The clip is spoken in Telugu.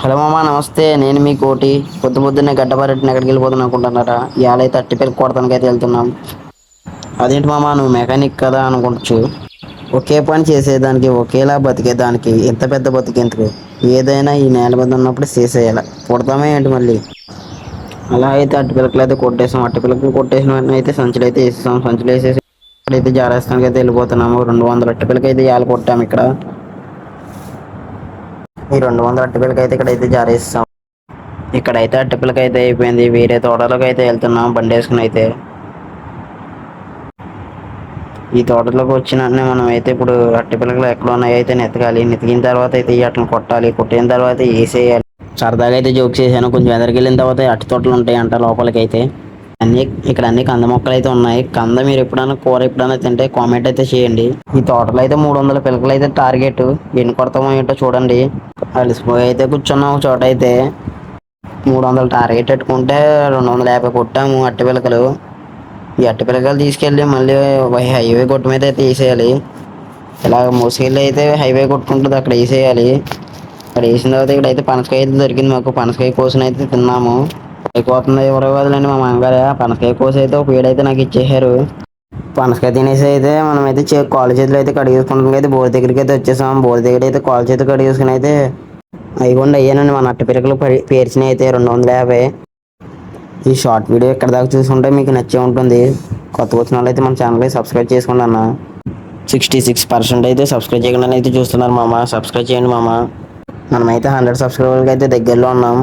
హలో మామ నమస్తే. నేను మీ కోటి పొద్దున్నే గడ్డపారెట్టిన ఎక్కడికి వెళ్ళిపోతున్నా అనుకుంటున్నారా? ఇవాళ అయితే అట్టిపల్లి కొడతానికి అయితే వెళ్తున్నాం. అదేంటి మామ నువ్వు మెకానిక్ కదా అనుకుంటచ్చు. ఒకే పని చేసేదానికి ఒకేలా బతికేదానికి ఎంత పెద్ద బతికేందుకు? ఏదైనా ఈ నేల మీద ఉన్నప్పుడు చేసేయాలి. పుడతామే ఏంటి మళ్ళీ? అలా అయితే అట్టిపిల్లకలు అయితే కొట్టేసాం. అట్టిపిల్లకలు కొట్టేసిన వెంటనే అయితే సంచులు అయితే వేసేసాం. సంచులు వేసేసి ఇక్కడైతే జారేస్తానికి అయితే వెళ్ళిపోతున్నాము. 200 అట్టిపిల్లకి అయితే ఇవాళ కొట్టాము ఇక్కడ. ఈ 200 అట్టిపిల్లకి అయితే ఇక్కడైతే జారేస్తాం. ఇక్కడైతే అట్టిపిల్లకి అయితే అయిపోయింది. వేరే తోటలోకి అయితే వెళ్తున్నాం బండి వేసుకుని అయితే. ఈ తోటలోకి వచ్చిన వెంటనే మనం అయితే ఇప్పుడు అట్టిపిల్లకలు ఎక్కడ ఉన్నాయో అయితే నెతకాలి. నెతికిన తర్వాత అయితే వాటిని కొట్టాలి. కొట్టిన తర్వాత వేసేయాలి. సరదాగా అయితే జోక్ చేశాను. కొంచెం ఎదరికి వెళ్ళిన తర్వాత అట్టి తోటలు ఉంటాయంట లోపలికి అయితే. అన్ని ఇక్కడ అన్ని కంద మొక్కలు అయితే ఉన్నాయి. కంద మీరు ఎప్పుడైనా కూర ఎప్పుడైనా తింటే కామెంట్ అయితే చేయండి. ఈ తోటలో అయితే 300 పిలకలు అయితే టార్గెట్. ఎన్ని కొడతామో ఏంటో చూడండి. అలసిపోయి అయితే కూర్చున్నాం ఒక చోట అయితే. 300 టార్గెట్ పెట్టుకుంటే 250 కొట్టాము అట్టి పిలకలు. ఈ అట్టి పిలకలు తీసుకెళ్ళి మళ్ళీ హైవే కొట్టు మీద అయితే వేసేయాలి. ఇలా మోసుకెళ్ళి అయితే హైవే కొట్టుకుంటుంది అక్కడ వేసేయాలి. అక్కడ వేసిన తర్వాత ఇక్కడైతే పనసకాయ అయితే దొరికింది మాకు. పనసకాయ కోసిన అయితే తిన్నాము. అయిపోతుంది ఎవరో వదిలేండి మా మంగారు పనసకాయ కోసి అయితే ఒక వేడైతే నాకు ఇచ్చేసారు. పనసకాయ తినేసి అయితే మనం అయితే కాలు చేతులు అయితే కడిగేసుకుంటాం అయితే బోర్ దగ్గరికి అయితే వచ్చేసాం. బోర్ దగ్గర అయితే కాలు చేతులు కడిగేసుకుని అయితే అయిపోండి అయ్యానండి మన అట్ట పిరకలు పేర్చినవి అయితే 250. ఈ షార్ట్ వీడియో ఇక్కడ దాకా చూసుకుంటే మీకు నచ్చే ఉంటుంది. కొత్త వచ్చిన వాళ్ళు అయితే మన ఛానల్కి సబ్స్క్రైబ్ చేసుకోండి అన్న. 66% అయితే సబ్స్క్రైబ్ చేయకుండా అయితే చూస్తున్నారు మామ. సబ్స్క్రైబ్ చేయండి మామ. మనమైతే 100 సబ్స్క్రైబర్కి అయితే దగ్గరలో ఉన్నాం.